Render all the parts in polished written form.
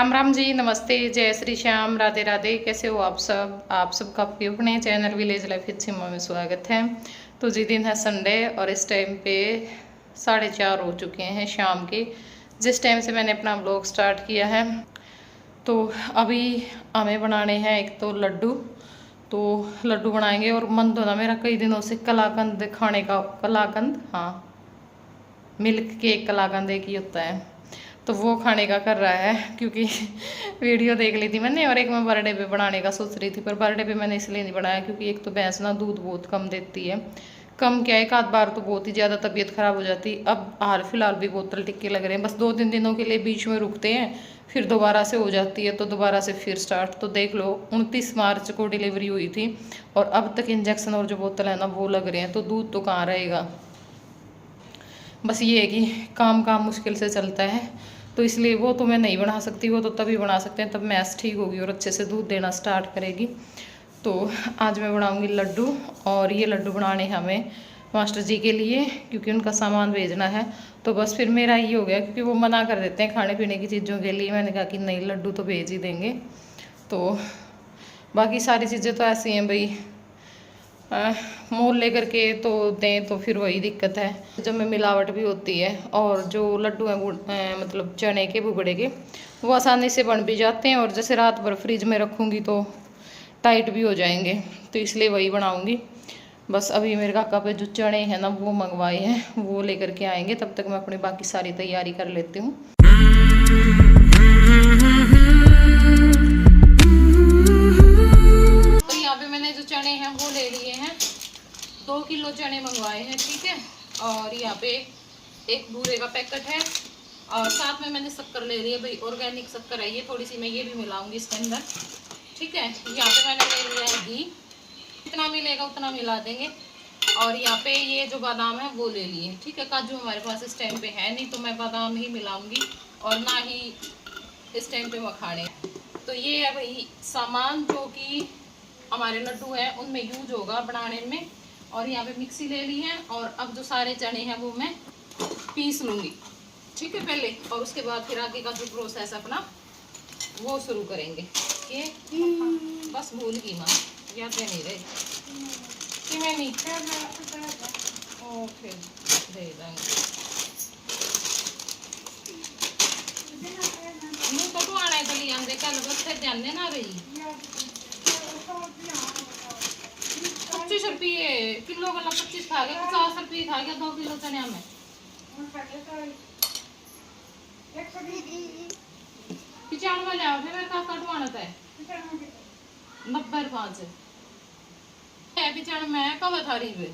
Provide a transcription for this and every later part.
राम राम जी, नमस्ते, जय श्री श्याम, राधे राधे। कैसे हो आप सब? आप सबका अपने चैनल विलेज लाइफ विद सीमा में स्वागत है। तो जी दिन है संडे और इस टाइम पे 4:30 हो चुके हैं शाम के, जिस टाइम से मैंने अपना ब्लॉग स्टार्ट किया है। तो अभी हमें बनाने हैं एक तो लड्डू। तो लड्डू बनाएंगे और मन तो ना मेरा कई दिनों से कलाकंद खाने का, कलाकंद, हाँ, मिल्क केक कलाकंद एक ही होता है, तो वो खाने का कर रहा है। क्योंकि वीडियो देख ली थी मैंने और एक मैं बर्थडे पे बनाने का सोच रही थी, पर बर्थडे पे मैंने इसलिए नहीं बनाया क्योंकि एक तो भैंस ना दूध बहुत कम देती है। कम क्या है, एक आध बार तो बहुत ही ज़्यादा तबीयत ख़राब हो जाती। अब हाल फिलहाल भी बोतल टिक्के लग रहे हैं, बस 2-3 दिनों के लिए बीच में रुकते हैं, फिर दोबारा से हो जाती है, तो दोबारा से फिर स्टार्ट। तो देख लो 29 मार्च को डिलीवरी हुई थी और अब तक इंजेक्शन और जो बोतल है ना वो लग रहे हैं, तो दूध तो कहाँ रहेगा। बस ये है कि काम मुश्किल से चलता है, तो इसलिए वो तो मैं नहीं बना सकती। वो तो तभी बना सकते हैं तब मैस ठीक होगी और अच्छे से दूध देना स्टार्ट करेगी। तो आज मैं बनाऊंगी लड्डू, और ये लड्डू बनाने हमें मास्टर जी के लिए, क्योंकि उनका सामान भेजना है। तो बस फिर मेरा ये हो गया, क्योंकि वो मना कर देते हैं खाने पीने की चीज़ों के लिए। मैंने कहा कि नहीं, लड्डू तो भेज ही देंगे। तो बाकी सारी चीज़ें तो ऐसी हैं भाई, मोल लेकर के तो दें तो फिर वही दिक्कत है जब में मिलावट भी होती है। और जो लड्डू हैं मतलब चने के बुगड़े के, वो आसानी से बन भी जाते हैं, और जैसे रात भर फ्रिज में रखूँगी तो टाइट भी हो जाएंगे, तो इसलिए वही बनाऊँगी। बस अभी मेरे काका पे जो चने हैं ना वो मंगवाए हैं, वो लेकर के आएंगे, तब तक मैं अपनी बाकी सारी तैयारी कर लेती हूँ। चने हैं वो ले लिए हैं, 2 किलो चने मंगवाए हैं, ठीक है। और यहाँ पे एक बूरे का पैकेट है, और साथ में मैंने शक्कर ले ली है भाई, ऑर्गेनिक शक्कर है ये, थोड़ी सी मैं ये भी मिलाऊंगी इसके अंदर, ठीक है। यहाँ पे मैंने ले लिया है घी, जितना मिलेगा उतना मिला देंगे। और यहाँ पे ये जो बादाम है वो ले लिए, ठीक है। काजू हमारे पास इस टाइम पे है नहीं, तो मैं बादाम ही मिलाऊंगी, और ना ही इस टाइम पे मखाने। तो ये है भाई सामान जो कि हमारे लड्डू है उनमें यूज होगा बनाने में। और यहाँ पे मिक्सी ले ली है, और अब जो सारे चने हैं वो मैं पीस लूँगी, ठीक है पहले, और उसके बाद फिर आगे का जो प्रोसेस अपना वो शुरू करेंगे। ये बस भूल गई माँ, याद नहीं रहे कि मैं नहीं फिर दे देंगे। तो आना है चली आंदे कल बस फिर जाने ना रही 25 रुपये किलो वाला, 25 खा गया, 50 रुपये खा गया 2 किलो चने में। 95 ले आओ फिर मेरे का कटवाना था 90 5 है 95 में कब था रही वे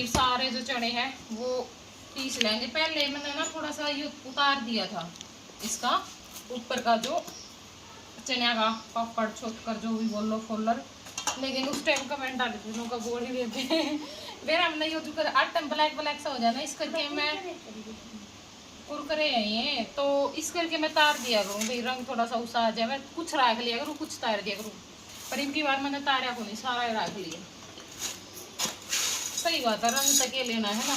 सारे जो चने हैं वो पीस लेंगे। पहले मैंने ना थोड़ा सा ये उतार दिया था इसका ऊपर का जो चने का पापड़ छोटकर जो भी बोल लो फोल्डर, लेकिन उस टाइम कमेंट डाले थे लोगों का बोल ही लेते हैं फिर हमने ये जो कर आटम ब्लैक ब्लैक सा हो जाए ना, इस करके मैं कुरकुरे है ये, तो इस करके मैं तार दिया करूँ भाई, रंग थोड़ा सा उसा आ जाए। मैं कुछ रख लिया करूँ, कुछ तार दिया करूँ, पर इनकी बार मैंने तारा को नहीं, सारा रख लिया। सही बात है, रंग तक ये लेना है ना,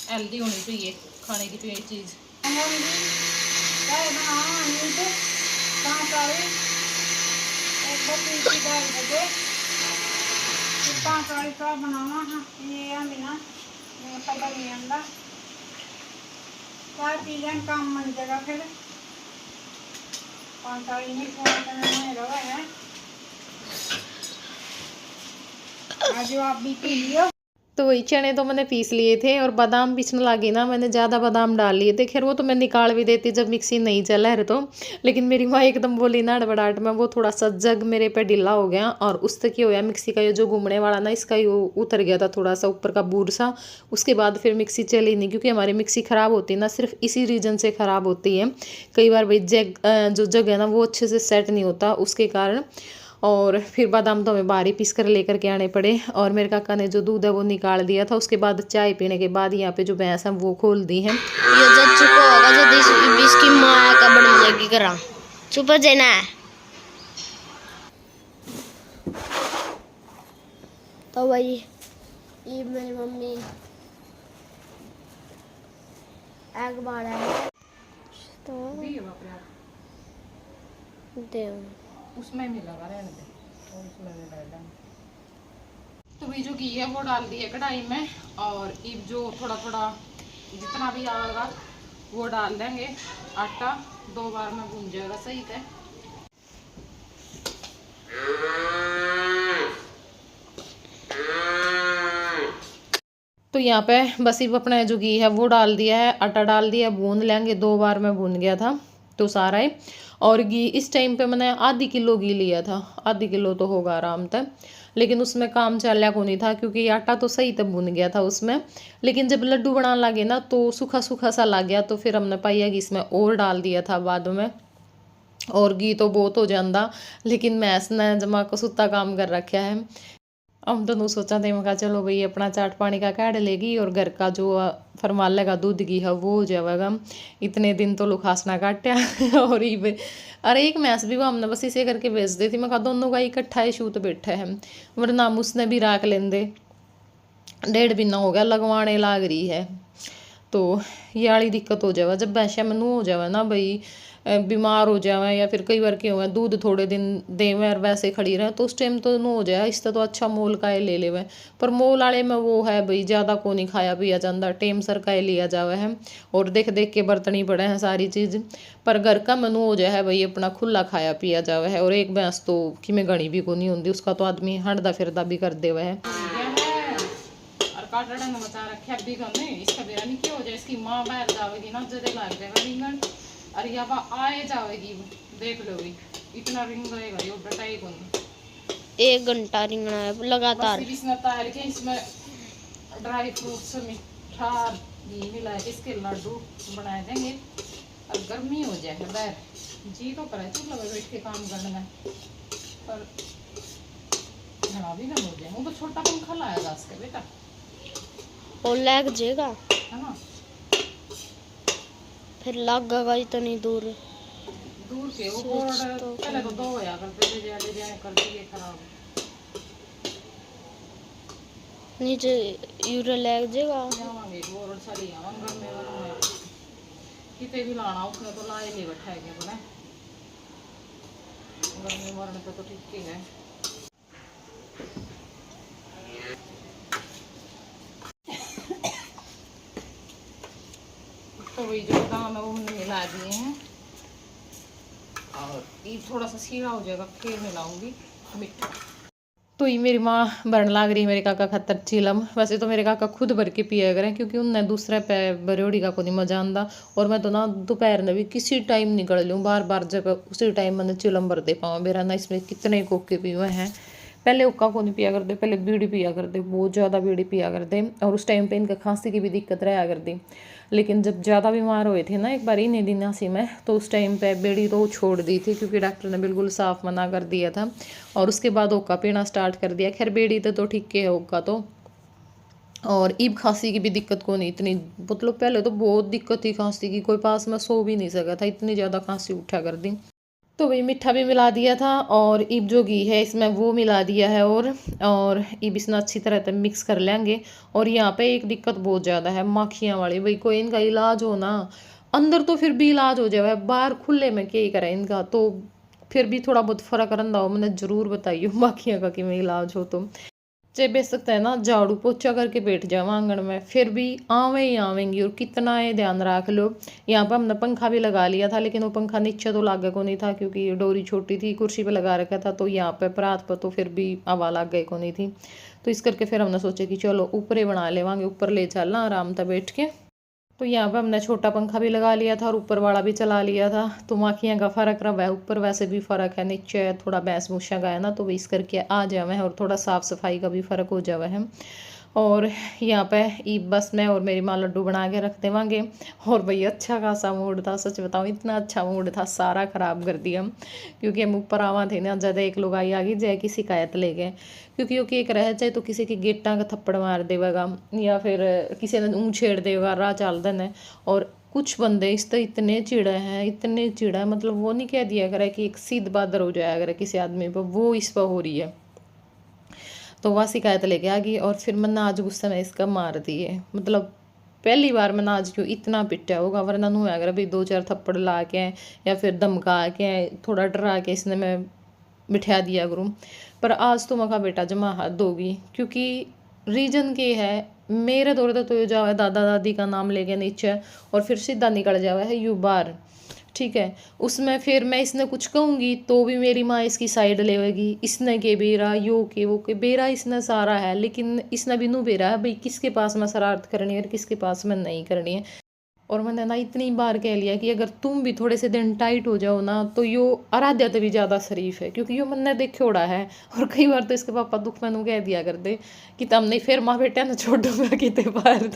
हेल्दी होनी चाहिए खाने की तो ये चीज़। काम मन जगह फिर 5 आज आप भी पी लियो। तो वही चने तो मैंने पीस लिए थे, और बादाम पीसने लगी ना, मैंने ज़्यादा बादाम डाल लिए थे। खैर वो तो मैं निकाल भी देती जब मिक्सी नहीं चला है तो, लेकिन मेरी माँ एकदम बोली ना हड़बड़ाहट में, वो थोड़ा सा जग मेरे पे ढीला हो गया, और उससे क्या होया मिक्सी का ये जो घूमने वाला ना, इसका ये उतर गया था थोड़ा सा ऊपर का बूर सा। उसके बाद फिर मिक्सी चली नहीं, क्योंकि हमारी मिक्सी ख़राब होती है ना, सिर्फ इसी रीजन से ख़राब होती है। कई बार भाई जो जग है ना वो अच्छे से सेट नहीं होता उसके कारण। और फिर बादाम तो हमें बाहर ही पीस कर लेकर के आने पड़े। और मेरे काका ने जो दूध है वो निकाल दिया था। उसके बाद चाय पीने के बाद यहाँ पे जो भैंस है वो खोल दी है। ये जब चुका होगा जब इसकी माँ का बन जाएगी करा चुप जाना है। तो भाई ये मेरी मम्मी एक बार है तो दे उसमें भी लगा रहने दे और उसमें भी डाल देंगे। तो भी जो घी है वो डाल दिया कढ़ाई में और अब जो थोड़ा थोड़ा जितना भी आएगा वो डाल देंगे। आटा 2 बार में भून जाएगा सही से। तो यहाँ पे बस अब अपना जो घी है वो डाल दिया है, आटा डाल दिया, भून लेंगे। 2 बार में भून गया था तो सारा ही। और घी इस टाइम पे मैंने आधी किलो घी लिया था, आधी किलो तो होगा आराम तक। लेकिन उसमें काम चला को नहीं था क्योंकि आटा तो सही तब भुन गया था उसमें। लेकिन जब लड्डू बनाने लगे ना तो सूखा सूखा सा लग गया। तो फिर हमने पाया कि इसमें और डाल दिया था बाद में। और घी तो बहुत हो जाता, लेकिन मैस ने जमा को सुता काम कर रखा है। हम तो सोचा थे, मैं चलो भाई अपना चाट पानी का काढ़ लेगी और घर का जो फरमाले का दूध घी है वो हो जाएगा। इतने दिन तो लुखासना काटा और अरे एक मैस भी वो हमने बस इसे करके बेच दी थी। मैं कहा दोनों का इकट्ठा ही शूट बैठा है, वरना हम उसने भी राख लेंदे। 1.5 महीना हो गया लगवाने लाग रही है। तो ये वाली दिक्कत हो जाए जब वैसे मनु हो जाए ना भाई, बीमार हो जाए या फिर कई बार क्यों है दूध थोड़े दिन देवें और वैसे खड़ी रहे तो उस टाइम तो नो हो जाए। इससे तो अच्छा मोल का ले लेवे। पर मोल वाले में वो है भाई ज़्यादा को नहीं खाया पिया जाता, टेम सर का लिया जावे है और देख देख के बर्तनी पड़े हैं सारी चीज़। पर घर का मनु हो जाए भाई अपना खुला खाया पिया जावे है। और एक भैंस तो कि में घनी भी को नहीं होती, उसका तो आदमी हटदा फिरदा भी कर देवे है। इसका बेरा नहीं क्या हो जाए, इसकी माँ बाहर जाएगी ना जदे लाग जाएगा रिंगन। अरे अब आए जाएगी देख लो भी इतना रिंग रहेगा ये बटाई को नहीं। 1 घंटा रिंगना है लगातार। इसमें तार के इसमें ड्राई फ्रूट्स मीठा घी मिला के इसके लड्डू बना देंगे। अब गर्मी हो जाए बाहर जी तो करे चूल्हा पे बैठ के काम करना है, पर घना भी गर्म हो जाए। वो तो छोटा पंखा लाएगा इसके बेटा और लग जाएगा है ना, फिर लगेगा इतनी दूर दूर के वो बोर्ड पहले तो 2 होया करते थे, ले जाने कर दिए खराब। नीचे यूरे लग जाएगा जावांगे बोर्ड सारी आवांगे घर में वाला किते भी लाना उसने तो लाए ले बैठा है क्या बना गर्मी मरने पे तो ठीक ही है। तो वही जो दाम है वो हमने मिला दिए हैं और ये थोड़ा सा सीधा हो जाएगा फिर मिलाऊंगी मीठा। तो ये मेरी माँ भरन लाग रही है मेरे काका खतर चिलम। वैसे तो मेरे काका खुद भर के पिया करें क्योंकि उनने दूसरा पे बरोड़ी का को नहीं मजा आंदा। और मैं तो ना दोपहर में भी किसी टाइम निकल लूँ बार बार जब उसी टाइम मैंने चिलम भर दे पाऊँ। मेरा ना इसमें कितने कोके पी हुए हैं। पहले हुक्का को नहीं पिया करते, पहले बीड़ी पिया करते, बहुत ज़्यादा बीड़ी पिया करते। और उस टाइम पे इनका खांसी की भी दिक्कत रहा करती। लेकिन जब ज़्यादा बीमार हुए थे ना एक बार इन्हीं दिनासी में, तो उस टाइम पे बीड़ी तो छोड़ दी थी क्योंकि डॉक्टर ने बिल्कुल साफ मना कर दिया था। और उसके बाद हुक्का पीना स्टार्ट कर दिया। खैर बीड़ी तो ठीक है हुक्का तो। और ईब खांसी की भी दिक्कत को नहीं इतनी, मतलब पहले तो बहुत दिक्कत थी खांसी की, कोई पास में सो भी नहीं सका था, इतनी ज़्यादा खांसी उठा कर दी। तो वही मीठा भी मिला दिया था और ईब जो घी है इसमें वो मिला दिया है। और ईब इसमें अच्छी तरह से मिक्स कर लेंगे। और यहाँ पे एक दिक्कत बहुत ज़्यादा है माखियाँ वाली। भाई कोई इनका इलाज हो ना, अंदर तो फिर भी इलाज हो जाए, बाहर खुले में क्या ही करें इनका। तो फिर भी थोड़ा बहुत फ़र्क रहा हो मैंने ज़रूर बताइए माखियाँ का कि में इलाज हो तो चाहे बेच सकता है ना झाड़ू पोछा करके बैठ जाओ आंगन में फिर भी आवे ही आवेंगी। और कितना ये ध्यान रख लो। यहाँ पर हमने पंखा भी लगा लिया था लेकिन वो पंखा नीचे तो लागे को नहीं था क्योंकि डोरी छोटी थी, कुर्सी पे लगा रखा था। तो यहाँ पे परात पर तो फिर भी हवा लग गई को नहीं थी। तो इस करके फिर हमने सोचा कि चलो ऊपर ही बना लेवांगे, ऊपर ले चलना आराम था बैठ के। तो यहाँ पे हमने छोटा पंखा भी लगा लिया था और ऊपर वाला भी चला लिया था। तो माखियाँ का फ़र्क रहा है, ऊपर वैसे भी फ़र्क है, नीचे थोड़ा भैंस भूसा का है ना तो इस करके आ जावे है। और थोड़ा साफ़ सफाई का भी फ़र्क हो जावा है। और यहाँ पे ई बस मैं और मेरी माँ लड्डू बना के रख देवांगे। और भाई अच्छा खासा मूड था, सच बताऊँ इतना अच्छा मूड था, सारा ख़राब कर दिया हम, क्योंकि हम ऊपर आवा थे ना, ज़्यादा एक लोग आई आ गई जय की शिकायत ले गए, क्योंकि वो केक रह जाए तो किसी की गेटा का थप्पड़ मार देगा या फिर किसी ने ऊँ छेड़ देगा राह चाल देने। और कुछ बंदे इस तो इतने चिड़े हैं, इतने चिड़ा है, मतलब वो नहीं कह दिया करे कि एक सीध बादर हो जाया करे किसी आदमी पर, वो इस पर हो रही है। तो वह शिकायत लेके आ गई और फिर मैंने आज गुस्से में इसका मार दिए, मतलब पहली बार मैंने आज क्यों इतना पिटा होगा, वरना नहीं अगर अभी 2-4 थप्पड़ ला के या फिर धमका के थोड़ा डरा के इसने मैं बिठा दिया करूँ। पर आज तो मका बेटा जमा हाथ दोगी, क्योंकि रीजन के है मेरे दौरे तो ये जावा है दादा दादी का नाम लेके नीचे और फिर सीधा निकल जावा है यू बार, ठीक है। उसमें फिर मैं इसने कुछ कहूँगी तो भी मेरी माँ इसकी साइड लेगी, इसने के बेरा यो के वो के बेरा इसने सारा है, लेकिन इसने भी नू बेरा है भाई किसके पास में शरारत करनी है और किसके पास में नहीं करनी है। और मैंने ना इतनी बार कह लिया कि अगर तुम भी थोड़े से दिन टाइट हो जाओ ना तो यो आराध्या तो भी ज़्यादा शरीफ है, क्योंकि यो मैंने देखे उड़ा है। और कई बार तो इसके पापा दुख मैंने कह दिया कर दे कि तम नहीं फिर माँ बेटा ना छोड़ूंगा कि बाहर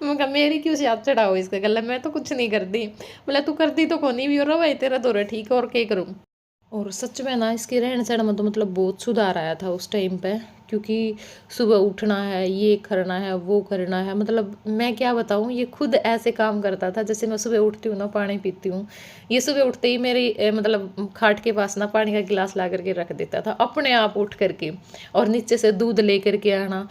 मैं कहा मेरी क्यों से याद चढ़ाओ इसके गले, मैं तो कुछ नहीं करती, बोला तू करती तो कौन भी हो रहा भाई तेरा दौरा ठीक है और क्या करूँ। और सच में ना इसके रहन सहन में तो मतलब बहुत सुधार आया था उस टाइम पे, क्योंकि सुबह उठना है, ये करना है, वो करना है, मतलब मैं क्या बताऊँ, ये खुद ऐसे काम करता था जैसे मैं सुबह उठती हूँ ना पानी पीती हूँ, ये सुबह उठते ही मेरी मतलब खाट के पास ना पानी का गिलास ला करके रख देता था अपने आप उठ करके, और नीचे से दूध ले करके आना,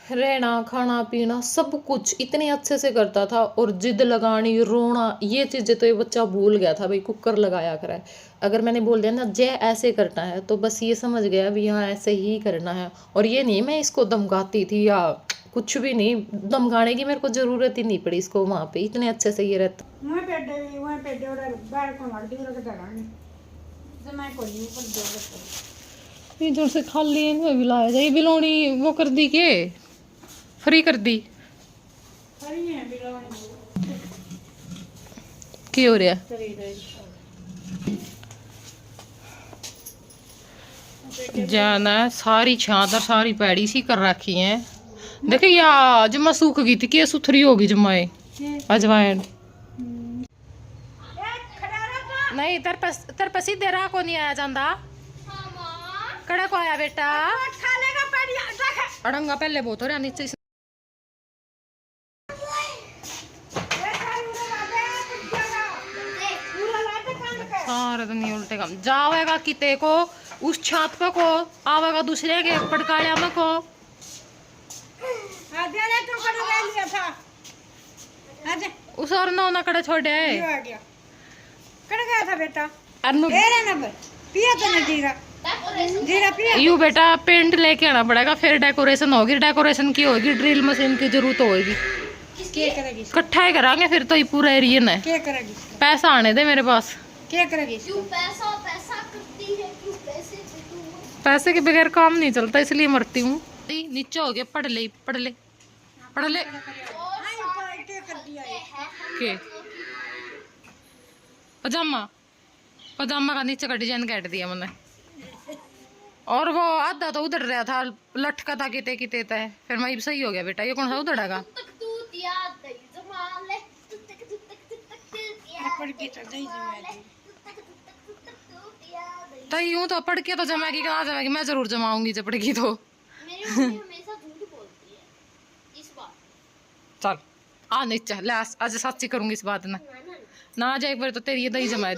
रहना खाना पीना सब कुछ इतने अच्छे से करता था। और जिद लगानी रोना ये चीज़ें तो ये बच्चा भूल गया था भाई, कुकर लगाया करा है। अगर मैंने बोल दिया ना जय ऐसे करना है तो बस ये समझ गया भी हाँ ऐसे ही करना है। और ये नहीं मैं इसको धमकाती थी या कुछ भी नहीं, धमकाने की मेरे को ज़रूरत ही नहीं पड़ी इसको, वहाँ पे इतने अच्छे से ये रहता। वहीं पेडे और बैल को मार दी और कराने तो मैं कोई नहीं पर दो ये जोर से खाली इनमें भी लाया जाए, बिलोनी वो कर दी के फ्री कर दी हरी है बिलोनी की हो रहा जाना सारी छात और सारी पैड़ी सी कर रखी है। देखो यार जमा सूख गई थी कि सुथरी होगी जमाए अजवाइन नहीं तेरे पे सीधे राह को नहीं आया जाता, कड़ा को आया बेटा अड़ंगा पहले बहुत हो रहा नीचे सारे तो नहीं उल्टे काम जावेगा किते को उस छात पे को आवेगा दूसरे के पटकालिया में को उस और ना कड़ा छोड़े गया था बेटा अनु पिया तो नहीं जीरा जीरा पिया यू बेटा पेंट लेके आना पड़ेगा, फिर डेकोरेशन होगी, डेकोरेशन की होगी ड्रिल मशीन की जरूरत होगी, क्या करेगी इकट्ठा ही करांगे फिर तो ये पूरा एरिया है। क्या करेगी पैसा आने दे मेरे पास, क्या करेगी क्यों पैसा पैसा करती है, क्यों पैसे से तू पैसे के बगैर काम नहीं चलता इसलिए मरती हूँ। नीचे हो गया पढ़ ले पढ़ ले पढ़ ले के पजामा पजामा का नीचे का डिजाइन काट दिया मैंने, और वो आधा तो उधर रहा था लटका था किते किते तय, फिर मैं सही हो गया बेटा। ये कौन सा उधड़ेगा तो यूं तो पढ़ के तो जमाएगी कहाँ जमाएगी, मैं जरूर जमाऊंगी जब पढ़ेगी तो चल आ नीचे ले आज सच्ची करूंगी इस बात ना ना जाए एक बार तो तेरी दही जमा